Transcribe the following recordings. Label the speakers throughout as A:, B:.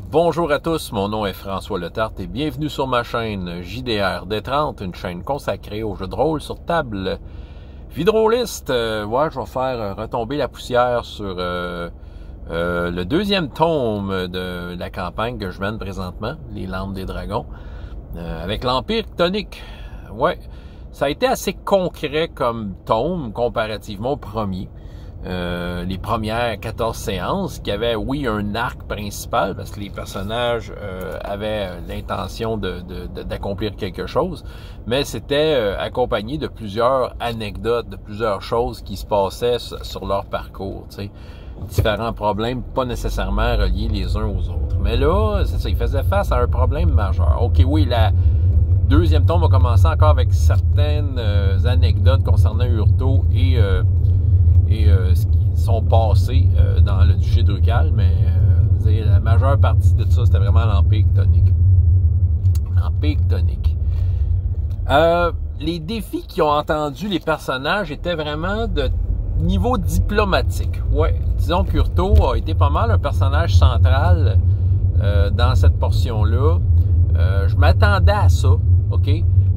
A: Bonjour à tous, mon nom est François Letarte et bienvenue sur ma chaîne JDR D30, une chaîne consacrée aux jeux de rôle sur table. Vidroliste, je vais faire retomber la poussière sur le deuxième tome de la campagne que je mène présentement, Les Landes des Dragons, avec l'Empire Chthonique. Ouais, ça a été assez concret comme tome comparativement au premier. Les premières 14 séances qui avaient, oui, un arc principal parce que les personnages avaient l'intention d'accomplir quelque chose, mais c'était accompagné de plusieurs anecdotes, de plusieurs choses qui se passaient sur leur parcours, tu sais. Différents problèmes pas nécessairement reliés les uns aux autres. Mais là, c'est ça, ils faisaient face à un problème majeur. OK, oui, la deuxième tome va commencer encore avec certaines anecdotes concernant Urto et ce qui sont passés dans le duché de Drukhal, mais la majeure partie de ça, c'était vraiment l'Empire Chthonique. L'Empire Chthonique. Les défis qui ont entendu les personnages étaient vraiment de niveau diplomatique. Ouais, disons qu'Urto a été pas mal un personnage central dans cette portion-là. Je m'attendais à ça, OK?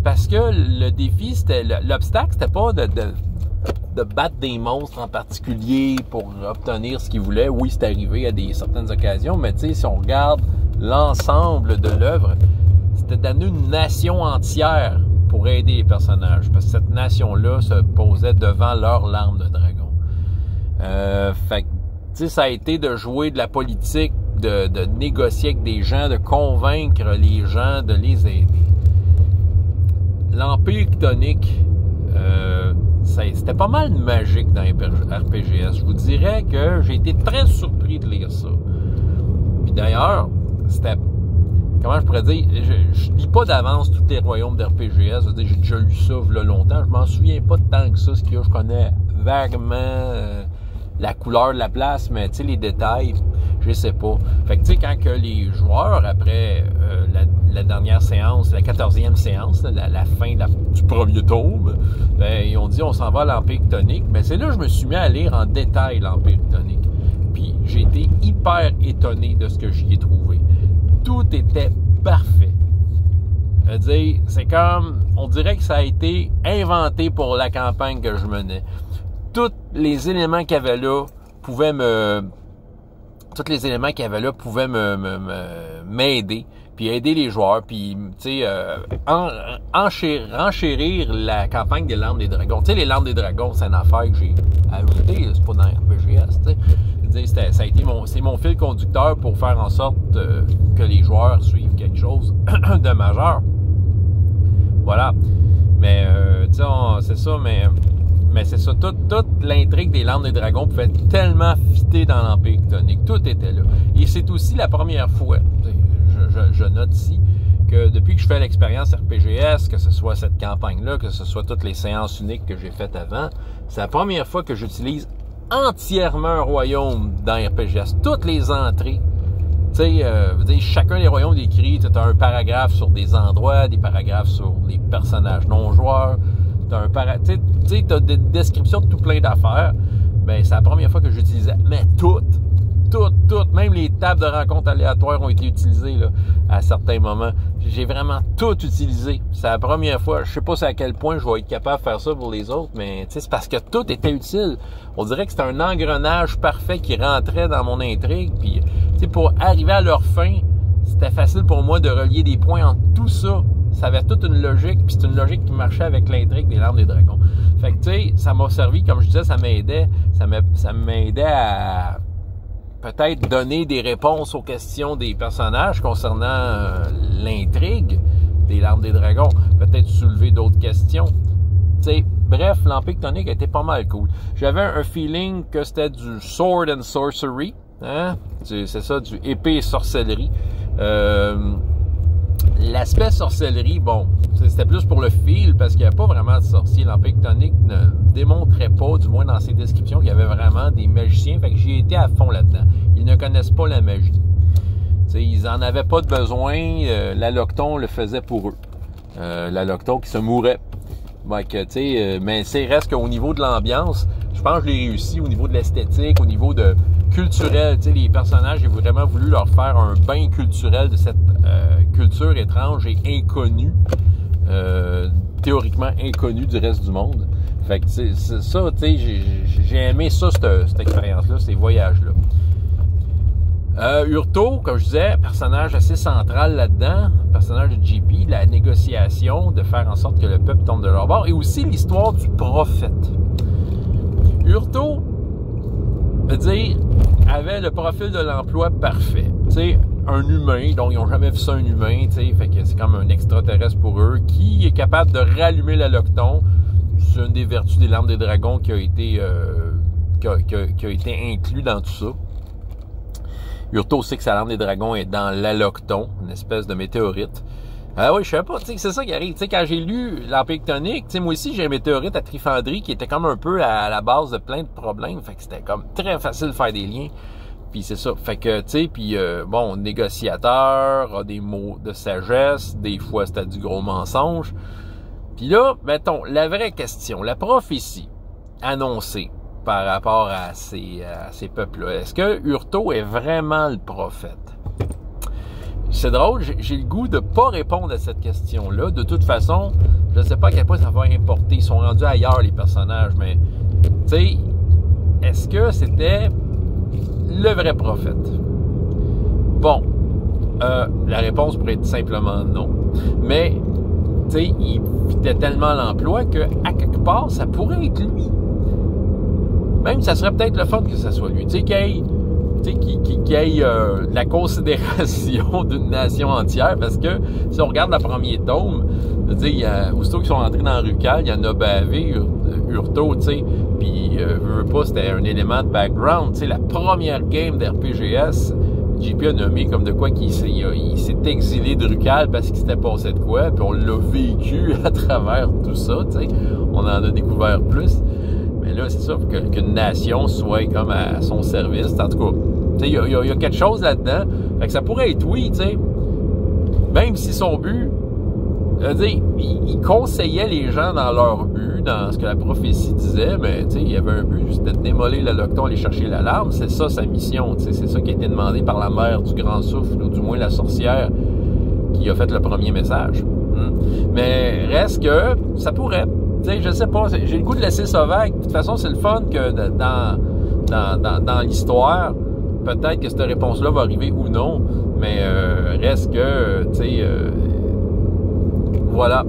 A: Parce que le défi, c'était l'obstacle, c'était pas de battre des monstres en particulier pour obtenir ce qu'ils voulaient. Oui, c'est arrivé à certaines occasions, mais tu sais, si on regarde l'ensemble de l'œuvre, c'était d'amener une nation entière pour aider les personnages, parce que cette nation-là se posait devant leur larme de dragon. Fait que, tu sais, ça a été de jouer de la politique, de négocier avec des gens, de convaincre les gens, de les aider. L'Empire Chthonique, c'était pas mal magique dans les RPGS. Je vous dirais que j'ai été très surpris de lire ça. Puis d'ailleurs, c'était... Comment je pourrais dire? Je lis pas d'avance tous les royaumes d'RPGS. Je veux dire, j'ai déjà lu ça il y a longtemps. Je m'en souviens pas tant que ça. Ce qu'il y a, je connais vaguement la couleur de la place, mais tu sais, les détails, je sais pas. Fait que tu sais, quand que les joueurs, après la dernière séance, la 14e séance, la fin du premier tome, ben, ils ont dit on s'en va à l'Empire Chthonique. Mais c'est là que je me suis mis à lire en détail l'Empire Chthonique. Puis j'ai été hyper étonné de ce que j'y ai trouvé. Tout était parfait. C'est-à-dire, c'est comme, on dirait que ça a été inventé pour la campagne que je menais. Tous les éléments qu'il y avait là pouvaient m'aider, puis aider les joueurs, puis tu sais, enchérir la campagne des Landes des Dragons. Tu sais, les Landes des Dragons, c'est une affaire que j'ai ajoutée, c'est pas dans RPGS, tu sais. Ça a été c'est mon fil conducteur pour faire en sorte que les joueurs suivent quelque chose de majeur. Voilà. Mais tu sais, c'est ça, mais c'est ça, toute l'intrigue des Landes des Dragons pouvait tellement fitter dans l'Empire Chthonique. Tout était là. Et c'est aussi la première fois, je note ici, que depuis que je fais l'expérience RPGS, que ce soit cette campagne-là, que ce soit toutes les séances uniques que j'ai faites avant, c'est la première fois que j'utilise entièrement un royaume dans RPGS. Toutes les entrées. Tu sais, chacun des royaumes décrits, tu as un paragraphe sur des endroits, des paragraphes sur les personnages non-joueurs. Tu as des descriptions de tout plein d'affaires. Ben, c'est la première fois que j'utilisais. Mais toutes, même les tables de rencontres aléatoires ont été utilisées là, à certains moments. J'ai vraiment tout utilisé. C'est la première fois. Je sais pas à quel point je vais être capable de faire ça pour les autres, mais c'est parce que tout était utile. On dirait que c'était un engrenage parfait qui rentrait dans mon intrigue. Puis, pour arriver à leur fin, c'était facile pour moi de relier des points entre tout ça. Ça avait toute une logique, puis c'est une logique qui marchait avec l'intrigue des Landes des Dragons. Fait que, tu sais, ça m'a servi, comme je disais, ça m'aidait à peut-être donner des réponses aux questions des personnages concernant l'intrigue des Landes des Dragons. Peut-être soulever d'autres questions. Tu sais, bref, l'Empire Chthonique était pas mal cool. J'avais un feeling que c'était du Sword and Sorcery. Hein? C'est ça, du épée et sorcellerie. L'aspect sorcellerie, bon, c'était plus pour le feel, parce qu'il n'y avait pas vraiment de sorciers. L'Empire Chthonique ne démontrait pas, du moins dans ses descriptions, qu'il y avait vraiment des magiciens. Fait que j'y ai été à fond là-dedans. Ils ne connaissent pas la magie. T'sais, ils n'en avaient pas de besoin. L'Allochton le faisait pour eux. L'Allochton qui se mourait. Donc, mais c'est reste qu'au niveau de l'ambiance, je pense que je l'ai réussi au niveau de l'esthétique, au niveau de culturel. Tu sais, les personnages, j'ai vraiment voulu leur faire un bain culturel de cette culture étrange et inconnue, théoriquement inconnue du reste du monde. Fait que c'est ça, tu sais, j'ai aimé ça, cette expérience-là, ces voyages-là. Hurto, comme je disais, personnage assez central là-dedans, personnage de JP, la négociation, de faire en sorte que le peuple tombe de leur bord, et aussi l'histoire du prophète. Hurto, veut dire, avait le profil de l'emploi parfait. Tu sais, un humain, donc ils n'ont jamais vu ça un humain, tu sais, fait que c'est comme un extraterrestre pour eux, qui est capable de rallumer le Lockton. C'est une des vertus des larmes des dragons qui a été inclus dans tout ça. Hurto sait que sa lame des dragons est dans l'Alocton, une espèce de météorite. Ah oui, je sais pas, tu sais, c'est ça qui arrive. Tu sais, quand j'ai lu l'Empire Tectonique, tu sais, moi aussi, j'ai un météorite à Trifandrie qui était comme un peu à la base de plein de problèmes. Fait que c'était comme très facile de faire des liens. Puis c'est ça. Fait que, tu sais, puis bon, négociateur, a des mots de sagesse, des fois c'était du gros mensonge. Puis là, mettons, la vraie question, la prophétie annoncée par rapport à ces peuples-là. Est-ce que Hurto est vraiment le prophète? C'est drôle, j'ai le goût de pas répondre à cette question-là. De toute façon, je ne sais pas à quel point ça va importer. Ils sont rendus ailleurs, les personnages, mais, tu sais, est-ce que c'était le vrai prophète? Bon, la réponse pourrait être simplement non. Mais, tu sais, il fitait tellement l'emploi que, à quelque part, ça pourrait être lui. Même, ça serait peut-être le fun que ça soit lui. Tu sais, qu'il y ait la considération d'une nation entière, parce que si on regarde le premier tome, je veux dire, aussitôt qu'ils sont entrés dans Rucal, il y en a bavé, Hurto, tu sais, puis veux pas, c'était un élément de background. Tu sais, la première game d'RPGS, JP a nommé comme de quoi il s'est exilé de Rucal parce qu'il s'était passé de quoi, puis on l'a vécu à travers tout ça, tu sais, on en a découvert plus. Mais là, c'est ça, qu'une nation soit comme à son service. En tout cas, tu sais, il y a quelque chose là-dedans. Fait que ça pourrait être oui, tu sais. Même si son but, je veux dire, il conseillait les gens dans leur but, dans ce que la prophétie disait, mais tu sais, il y avait un but, c'était de démolir le Lockton, aller chercher l'alarme. C'est ça sa mission, tu sais. C'est ça qui a été demandé par la mère du Grand Souffle, ou du moins la sorcière qui a fait le premier message. Mais reste que ça pourrait. Tu sais, je sais pas, j'ai le goût de laisser ça vague. De toute façon, c'est le fun que dans l'histoire, peut-être que cette réponse-là va arriver ou non, mais reste que, tu sais, voilà,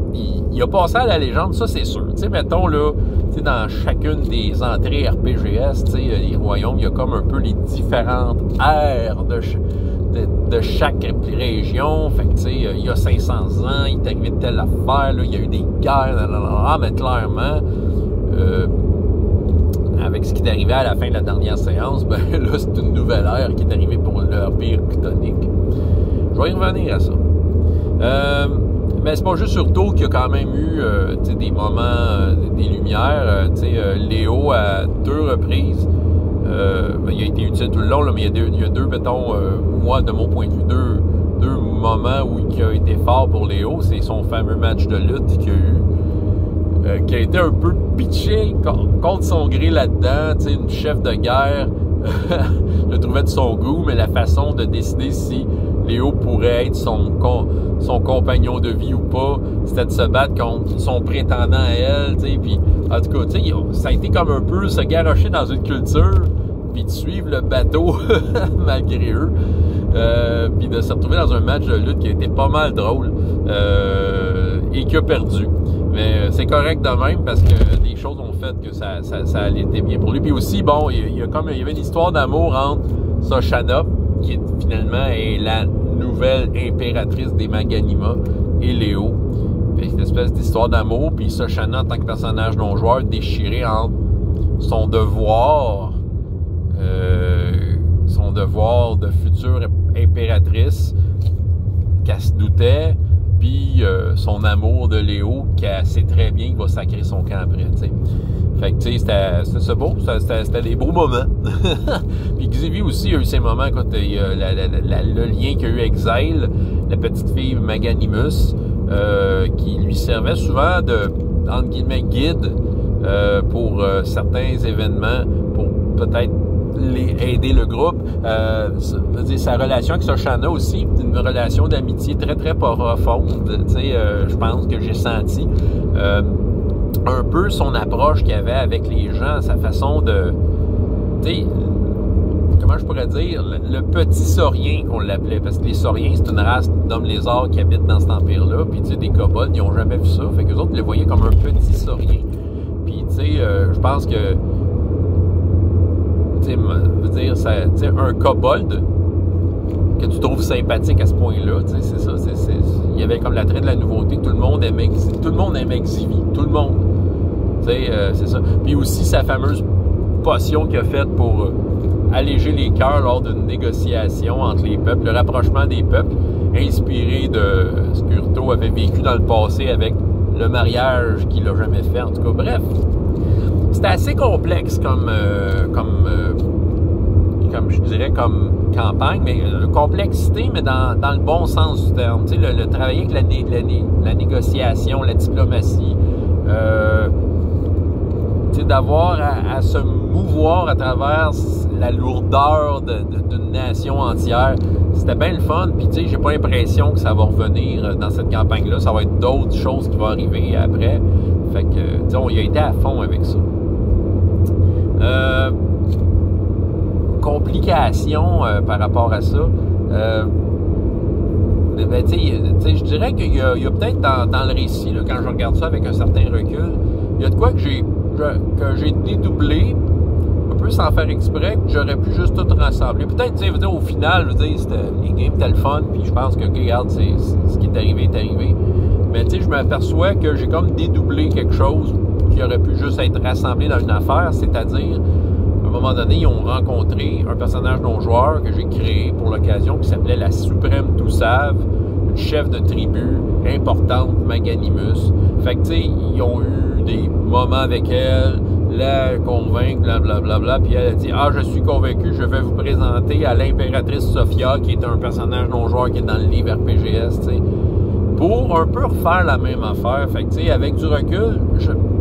A: il a passé à la légende, ça c'est sûr. Tu sais, mettons là, tu sais, dans chacune des entrées RPGS, tu sais, les royaumes, il y a comme un peu les différentes ères de chaque région. Fait que, tu sais, il y a 500 ans, il est arrivé de telle affaire, là, il y a eu des guerres, mais clairement, avec ce qui est arrivé à la fin de la dernière séance, ben là, c'est une nouvelle ère qui est arrivée pour l'Empire Tectonique. Je vais y revenir à ça. Mais c'est pas juste Hurto qu'il y a quand même eu des moments, des lumières. Léo, à 2 reprises, il a été utile tout le long, là, mais il y a deux, mettons, moi, de mon point de vue, deux moments où il a été fort pour Léo. C'est son fameux match de lutte qu'il y a eu, qui a été un peu pitché contre son gré là-dedans, tu sais, une chef de guerre. Je le trouvais de son goût, mais la façon de décider si Léo pourrait être son compagnon de vie ou pas, c'était de se battre contre son prétendant à elle, tu sais, puis en tout cas, tu sais, ça a été comme un peu se garrocher dans une culture, puis de suivre le bateau malgré eux, puis de se retrouver dans un match de lutte qui a été pas mal drôle, et qui a perdu. Mais c'est correct de même parce que les choses ont fait que ça allait été bien pour lui. Puis aussi, bon, il y avait une histoire d'amour entre Soshana, qui finalement est la nouvelle impératrice des Maganima, et Léo. Fait une espèce d'histoire d'amour. Puis Soshana, en tant que personnage non-joueur, déchiré entre son devoir de future impératrice, qu'elle se doutait, puis son amour de Léo, qu'elle sait très bien qu'il va sacrer son camp après, tu sais. Fait que, tu sais, c'était beau, c'était des beaux moments. Puis Xavier aussi a eu ses moments quand il y a le lien qu'il y a eu avec Xyle, la petite fille Maganimus, qui lui servait souvent de, entre guillemets, guide pour certains événements, pour peut-être aider le groupe. Sa relation avec Shoshana aussi, une relation d'amitié très, très profonde, je pense que j'ai senti. Un peu son approche qu'il avait avec les gens, sa façon de... comment je pourrais dire, le petit saurien qu'on l'appelait, parce que les sauriens, c'est une race d'hommes lézards qui habitent dans cet empire-là, puis des kobolds, ils n'ont jamais vu ça, fait qu'eux autres, ils le voyaient comme un petit saurien. Puis, je pense que, un kobold que tu trouves sympathique à ce point-là, c'est ça, il y avait comme l'attrait de la nouveauté, tout le monde aimait Xivie, tout le monde, c'est ça. Puis aussi, sa fameuse potion qu'il a faite pour alléger les cœurs lors d'une négociation entre les peuples, le rapprochement des peuples, inspiré de ce qu'Urto avait vécu dans le passé avec le mariage qu'il n'a jamais fait. En tout cas, bref, c'était assez complexe comme je dirais, comme campagne, mais complexité, mais dans le bon sens du terme. Tu sais, le travailler avec la négociation, la diplomatie, d'avoir à se mouvoir à travers la lourdeur d'une nation entière. C'était bien le fun, puis tu sais, j'ai pas l'impression que ça va revenir dans cette campagne-là. Ça va être d'autres choses qui vont arriver après. Fait que, tu sais, on y a été à fond avec ça. Complications par rapport à ça. Je dirais qu'il y a peut-être dans le récit, là, quand je regarde ça avec un certain recul, il y a de quoi que j'ai dédoublé, un peu sans faire exprès, que j'aurais pu juste tout rassembler. Peut-être, au final, les games étaient le fun, puis je pense que, regarde, ce qui est arrivé est arrivé. Mais je m'aperçois que j'ai comme dédoublé quelque chose qui aurait pu juste être rassemblé dans une affaire, c'est-à-dire, à un moment donné, ils ont rencontré un personnage non-joueur que j'ai créé pour l'occasion qui s'appelait la Suprême Toussave, une chef de tribu importante, Maganimus. Fait que, tu sais, ils ont eu des moments avec elle, la convaincre, blablabla, puis elle a dit « Ah, je suis convaincu, je vais vous présenter à l'impératrice Sophia, qui est un personnage non-joueur qui est dans le livre RPGS, tu sais. » Pour un peu refaire la même affaire. Fait que, tu sais, avec du recul,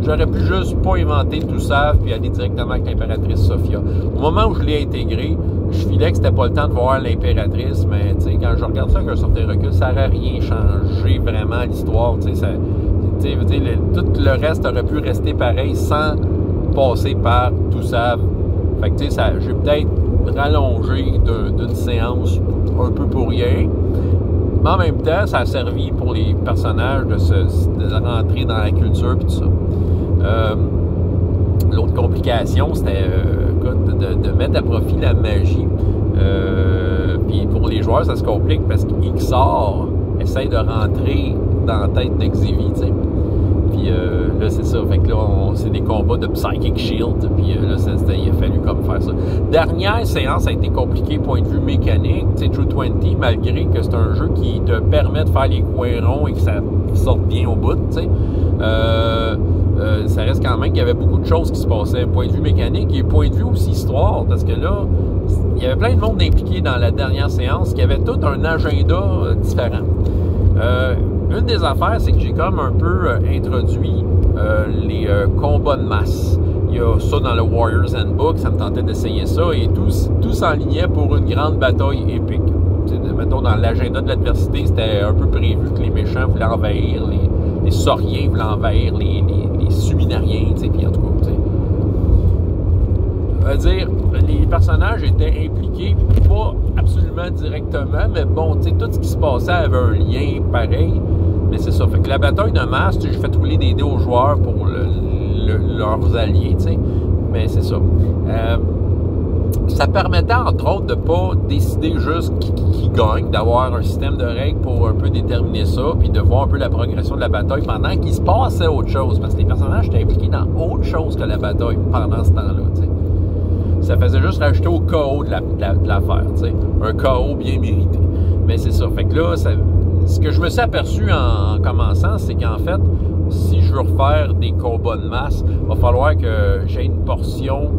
A: j'aurais pu juste pas inventer tout ça puis aller directement avec l'impératrice Sophia. Au moment où je l'ai intégré, je filais que c'était pas le temps de voir l'impératrice, mais tu sais, quand je regarde ça avec un certain recul, ça n'aurait rien changé vraiment à l'histoire. Tu sais, tout le reste aurait pu rester pareil sans passer par tout ça. Fait que, tu sais, j'ai peut-être rallongé d'une séance un peu pour rien. Mais en même temps, ça a servi pour les personnages de rentrer dans la culture et tout ça. L'autre complication, c'était de mettre à profit la magie. Puis pour les joueurs, ça se complique parce qu'Ixar essaie de rentrer dans la tête de Xivie, tu sais. Puis là, c'est ça. Fait que là, c'est des combats de Psychic Shield. Puis là, il a fallu comme faire ça. Dernière séance a été compliquée point de vue mécanique. Tu sais, True 20, malgré que c'est un jeu qui te permet de faire les coins ronds et que ça sorte bien au bout, tu sais. Ça reste quand même qu'il y avait beaucoup de choses qui se passaient. Point de vue mécanique et point de vue aussi histoire. Parce que là, il y avait plein de monde impliqué dans la dernière séance qui avait tout un agenda différent. Une des affaires, c'est que j'ai comme un peu introduit les combats de masse. Il y a ça dans le Warriors Handbook, ça me tentait d'essayer ça, et tout s'enlignait pour une grande bataille épique. Mettons, dans l'agenda de l'adversité, c'était un peu prévu que les méchants voulaient envahir, les sauriens voulaient envahir les Suminariens, tu sais, puis en tout cas, tu sais. Je veux dire, les personnages étaient impliqués, pas absolument directement, mais bon, tu sais, tout ce qui se passait avait un lien pareil. Mais c'est ça. Fait que la bataille de masse, j'ai fait rouler des dés aux joueurs pour leurs alliés, tu sais. Mais c'est ça. Ça permettait, entre autres, de pas décider juste qui gagne, d'avoir un système de règles pour un peu déterminer ça, puis de voir un peu la progression de la bataille pendant qu'il se passait autre chose. Parce que les personnages étaient impliqués dans autre chose que la bataille pendant ce temps-là, tu sais. Ça faisait juste rajouter au chaos de l'affaire, tu sais. Un chaos bien mérité. Mais c'est ça. Fait que là, ce que je me suis aperçu en commençant, c'est qu'en fait, si je veux refaire des combats de masse, il va falloir que j'ai une portion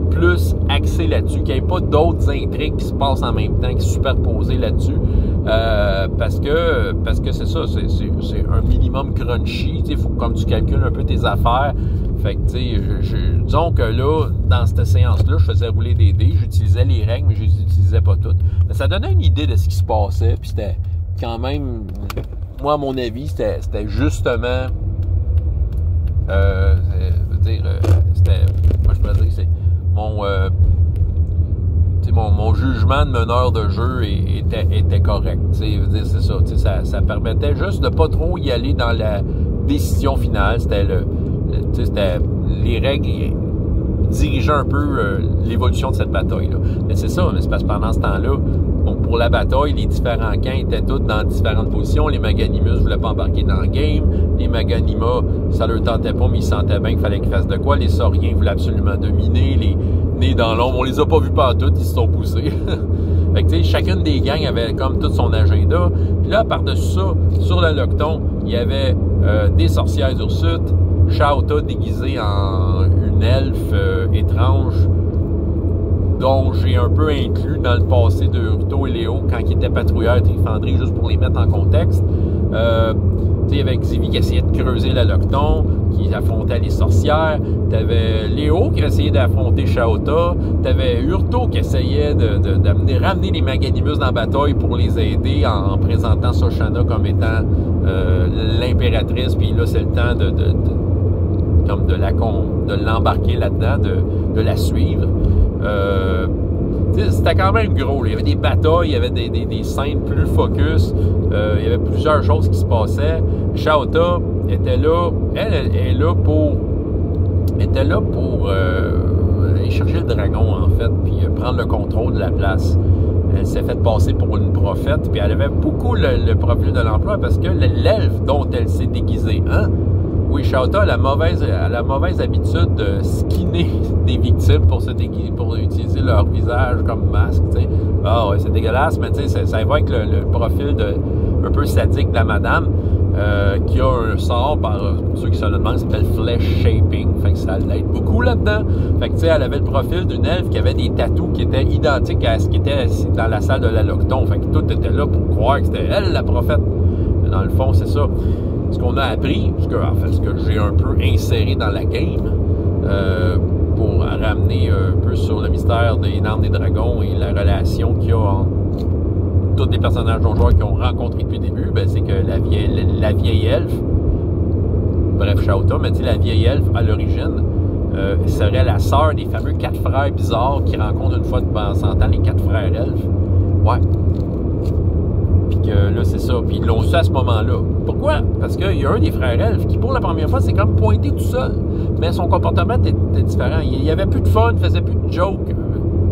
A: plus axée là-dessus, qu'il n'y ait pas d'autres intrigues qui se passent en même temps, qui sont superposées là-dessus. Parce que c'est ça, c'est un minimum crunchy. Il faut comme tu calcules un peu tes affaires. Fait que, tu sais, disons que là, dans cette séance-là, je faisais rouler des dés, j'utilisais les règles, mais je les utilisais pas toutes. Mais ça donnait une idée de ce qui se passait, puis c'était quand même, moi, à mon avis, c'était justement, c'était, moi, je pourrais dire que c'est mon jugement de meneur de jeu était correct. C'est ça, ça permettait juste de pas trop y aller dans la décision finale. C'était c'était les règles dirigeaient un peu l'évolution de cette bataille-là. Mais c'est ça, mais c'est parce que pendant ce temps-là, bon, pour la bataille, les différents camps étaient tous dans différentes positions. Les Maganimus ne voulaient pas embarquer dans le game. Les Maganima, ça leur tentait pas, mais ils sentaient bien qu'il fallait qu'ils fassent de quoi. Les Sauriens voulaient absolument dominer. Les nés dans l'ombre, on les a pas vus partout, ils se sont poussés. Fait que, tu sais, chacune des gangs avait comme tout son agenda. Puis là, par-dessus ça, sur le Loqueton, il y avait des sorcières d'Ursut, Shaota déguisée en une elfe étrange, dont j'ai un peu inclus dans le passé de Urto et Léo quand ils étaient patrouilleurs Trifandrie, juste pour les mettre en contexte. Tu sais, avec Xivie qui essayait de creuser le Loqueton, qui affrontait les sorcières. T'avais Léo qui essayait d'affronter Shaota. T'avais Urto qui essayait de ramener les Maganimus dans la bataille pour les aider en présentant Soshana comme étant l'impératrice. Puis là, c'est le temps de l'embarquer là-dedans, de la suivre. C'était quand même gros. Là. Il y avait des batailles, il y avait des scènes plus focus. Il y avait plusieurs choses qui se passaient. Shaota était là. Elle est là pour aller chercher le dragon, en fait, puis prendre le contrôle de la place. Elle s'est fait passer pour une prophète, puis elle avait beaucoup le profil de l'emploi parce que l'elfe dont elle s'est déguisée, hein? Oui, Shaota a la mauvaise habitude de skinner des victimes pour utiliser leur visage comme masque, tu sais. Ah ouais, c'est dégueulasse, mais tu sais, ça évoque le profil un peu sadique de la madame, qui a un sort, pour ceux qui se le demandent, ça s'appelle Flesh Shaping, fait que ça l'aide beaucoup là-dedans. Fait que tu sais, elle avait le profil d'une elfe qui avait des tatous qui étaient identiques à ce qui était dans la salle de la Loqueton, fait que tout était là pour croire que c'était elle, la prophète. Mais dans le fond, c'est ça. Ce qu'on a appris, ce que j'ai un peu inséré dans la game, pour ramener un peu sur le mystère des Nantes des Dragons et la relation qu'il y a entre tous les personnages joueurs qui ont rencontré depuis le début, ben, c'est que la vieille elfe, bref, Shaota, mais tu sais, la vieille elfe, à l'origine, serait la sœur des fameux 4 frères bizarres qui rencontrent une fois de temps en temps les 4 frères elfes. Ouais. Puis que là, c'est ça. Puis ils l'ont su à ce moment-là. Pourquoi? Parce qu'il y a un des frères elfes qui, pour la première fois, c'est comme pointé tout seul. Mais son comportement était différent. Il n'y avait plus de fun, il faisait plus de jokes.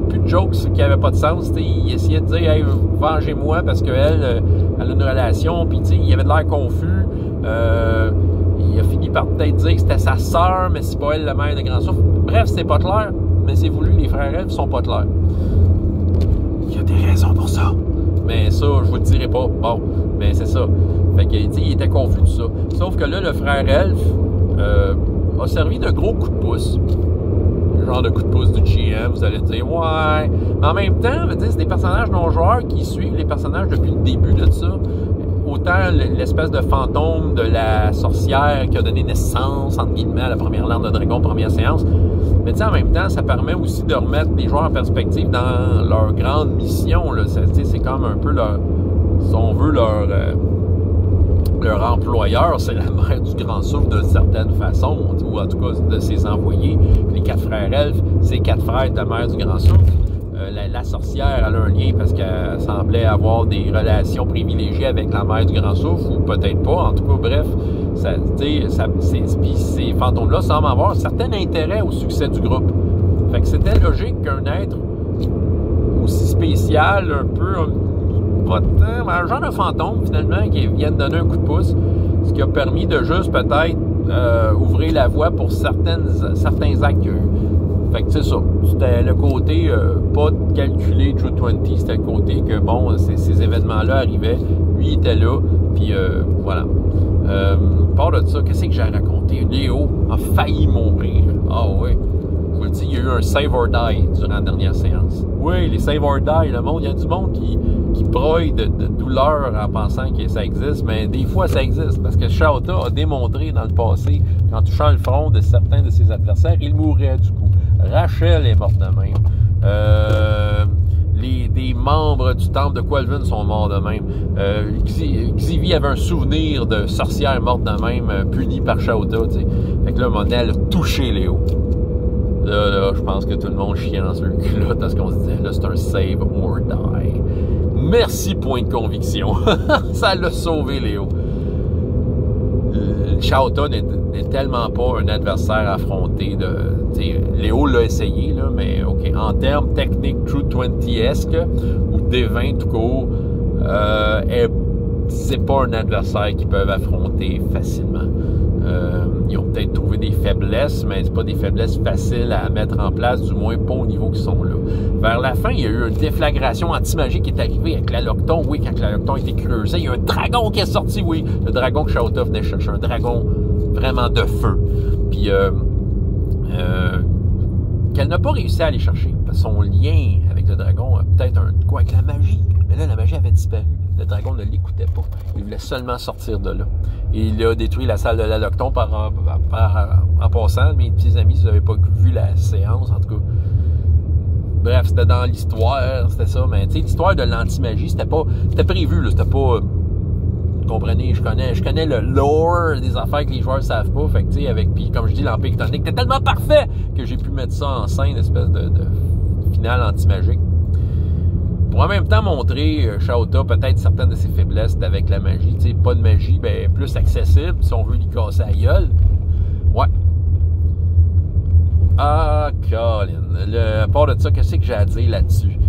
A: Plus de jokes qui n'avaient pas de sens. T'sais. Il essayait de dire, hey, vengez-moi parce qu'elle elle a une relation. Puis il avait de l'air confus. Il a fini par peut-être dire que c'était sa sœur, mais c'est pas elle la mère de Grand Souffle. Bref, c'est pas clair. Mais c'est voulu, les frères elfes sont pas clairs. Il y a des raisons pour ça. Mais ça, je vous le dirai pas. Bon, mais c'est ça. Fait que, il était confus de ça. Sauf que là, le frère elfe a servi de gros coup de pouce. Le genre de coup de pouce du GM, vous allez dire, ouais. Mais en même temps, c'est des personnages non-joueurs qui suivent les personnages depuis le début de ça. Autant l'espèce de fantôme de la sorcière qui a donné naissance, entre guillemets, à la première lande de dragon, première séance. Mais tu sais, en même temps, ça permet aussi de remettre les joueurs en perspective dans leur grande mission. C'est comme un peu leur, si on veut, leur employeur, c'est la mère du Grand Souffle d'une certaine façon, ou en tout cas de ses envoyés. Puis les 4 frères elfes, c'est 4 frères de la mère du Grand Souffle. La sorcière, elle a un lien parce qu'elle semblait avoir des relations privilégiées avec la mère du Grand Souffle, ou peut-être pas. En tout cas, bref, puis ces fantômes-là semblent avoir un certain intérêt au succès du groupe. Fait que c'était logique qu'un être aussi spécial, un peu un genre de fantôme, finalement, qui vienne donner un coup de pouce, ce qui a permis de juste peut-être ouvrir la voie pour certains actes. Fait que c'est ça. C'était le côté pas calculé True 20, c'était le côté que, bon, ces événements-là arrivaient, lui était là, puis voilà. Part de ça, qu'est-ce que j'ai raconté? Léo a failli mourir. Ah oui. Je vous le dis, il y a eu un save or die durant la dernière séance. Oui, les save or die, il y a du monde qui qui broient de douleur en pensant que ça existe, mais des fois ça existe, parce que Shota a démontré dans le passé qu'en touchant le front de certains de ses adversaires, il mourrait du coup. Rachel est morte de même. Des membres du temple de Quelvin sont morts de même. Xivy avait un souvenir de sorcière morte de même, punie par Shota, tu sais. Fait que là, Monel a touché Léo. Là, je pense que tout le monde chiait dans ce culotte parce qu'on se disait, là, c'est un save or die. Merci, point de conviction. Ça l'a sauvé, Léo. Shota n'est tellement pas un adversaire affronté de... Léo l'a essayé, là, mais OK. En termes techniques True 20-esque ou D20 tout court, c'est pas un adversaire qu'ils peuvent affronter facilement. Ils ont peut-être trouvé des faiblesses, mais c'est pas des faiblesses faciles à mettre en place, du moins pas au niveau qu'ils sont là. Vers la fin, il y a eu une déflagration anti-magie qui est arrivée avec l'Allochton. Oui, quand l'Allochton a été creusé, il y a un dragon qui est sorti, oui. Le dragon que Shota venait chercher, un dragon vraiment de feu. Puis, qu'elle n'a pas réussi à aller chercher. Parce que son lien avec le dragon a peut-être quoi avec la magie. Mais là, la magie avait disparu. Le dragon ne l'écoutait pas. Il voulait seulement sortir de là. Et il a détruit la salle de l'Allochton en passant. Mes petits amis, si vous n'avez pas vu la séance, en tout cas. Bref, c'était dans l'histoire, c'était ça. Mais tu sais, l'histoire de l'anti-magie, c'était prévu, là. C'était pas... Vous comprenez, je connais le lore des affaires que les joueurs ne savent pas. Fait que tu sais, puis comme je dis, l'Empire tonique était tellement parfait que j'ai pu mettre ça en scène, espèce de finale anti-magique. Pour en même temps montrer Shota peut-être certaines de ses faiblesses avec la magie. Tu sais, pas de magie, ben plus accessible si on veut lui casser la gueule. Ouais. Ah, Colin. À part de ça, qu'est-ce que j'ai à dire là-dessus?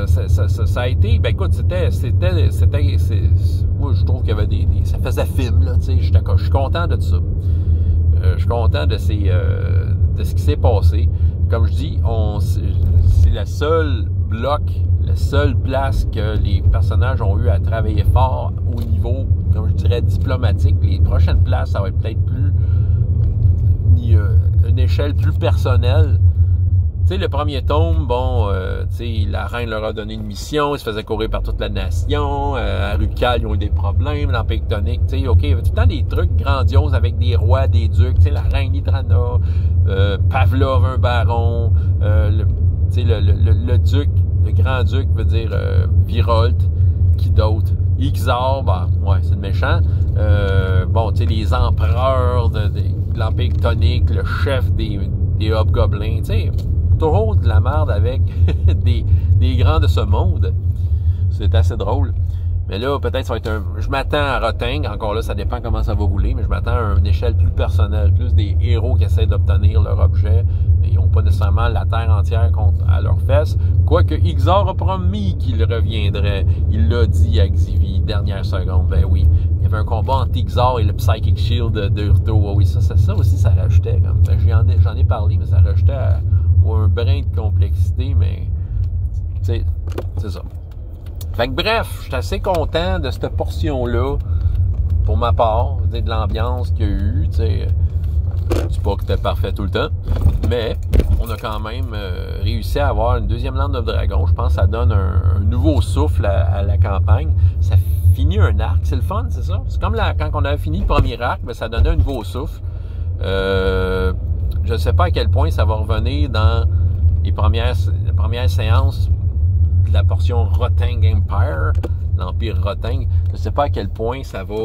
A: Ça a été, ben écoute, moi je trouve qu'il y avait ça faisait film, là, tu sais, je suis content de ça. Je suis content de ce qui s'est passé. Comme je dis, c'est le seul bloc, la seule place que les personnages ont eu à travailler fort au niveau, comme je dirais, diplomatique. Les prochaines places, ça va être peut-être plus une échelle plus personnelle. Tu sais, le premier tome, bon, tu sais, la reine leur a donné une mission, ils se faisaient courir par toute la nation, à Rucal, ils ont eu des problèmes, l'Empire tonique, tu sais, OK, il y avait tout le temps des trucs grandioses avec des rois, des ducs, tu sais, la reine Hydrana, Pavlov, un baron, tu sais, le duc, le grand-duc veut dire Virolt, qui d'autre? Ixar, ben, ouais, c'est le méchant. Bon, tu sais, les empereurs de l'Empire tonique, le chef des hobgoblins, tu sais, toujours de la merde avec des grands de ce monde. C'est assez drôle. Mais là, peut-être ça va être je m'attends à Rotting, encore là, ça dépend comment ça va rouler, mais je m'attends à une échelle plus personnelle, plus des héros qui essaient d'obtenir leur objet, mais ils n'ont pas nécessairement la terre entière à leurs fesses. Quoique Ixar a promis qu'il reviendrait. Il l'a dit à Xivy, dernière seconde. Ben oui, il y avait un combat entre Ixar et le Psychic Shield de Urto. Oh oui, ça aussi, ça rajoutait. Ben, j'en ai parlé, mais ça rajoutait un brin de complexité, mais c'est ça. Fait que bref, je suis assez content de cette portion-là, pour ma part, de l'ambiance qu'il y a eu, tu sais. Je dis pas que c'était parfait tout le temps, mais on a quand même réussi à avoir une deuxième Land of Dragon. Je pense que ça donne un nouveau souffle à la campagne. Ça finit un arc, c'est le fun, c'est ça? C'est comme quand on avait fini le premier arc, ben, ça donnait un nouveau souffle. Je ne sais pas à quel point ça va revenir dans les premières séances de la portion Rotting Empire, l'Empire Rotting. Je ne sais pas à quel point ça va,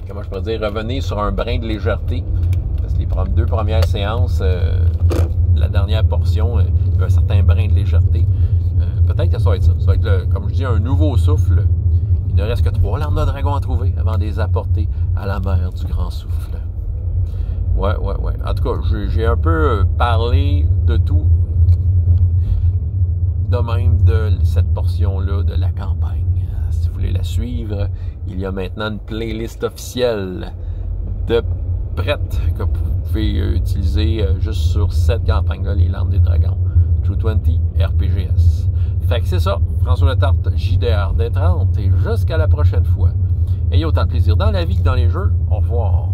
A: comment je pourrais dire, revenir sur un brin de légèreté. Parce que les deux premières séances, la dernière portion, il y a un certain brin de légèreté. Peut-être que ça va être ça. Ça va être, comme je dis, un nouveau souffle. Il ne reste que 3 Landes de Dragon à trouver avant de les apporter à la mer du Grand Souffle. Ouais. En tout cas, j'ai un peu parlé de tout, de même de cette portion-là de la campagne. Si vous voulez la suivre, il y a maintenant une playlist officielle de prête que vous pouvez utiliser juste sur cette campagne-là, les Landes des Dragons. True 20 RPGS. Fait que c'est ça, François Letarte, JDR D30, et jusqu'à la prochaine fois. Ayez autant de plaisir dans la vie que dans les jeux. Au revoir.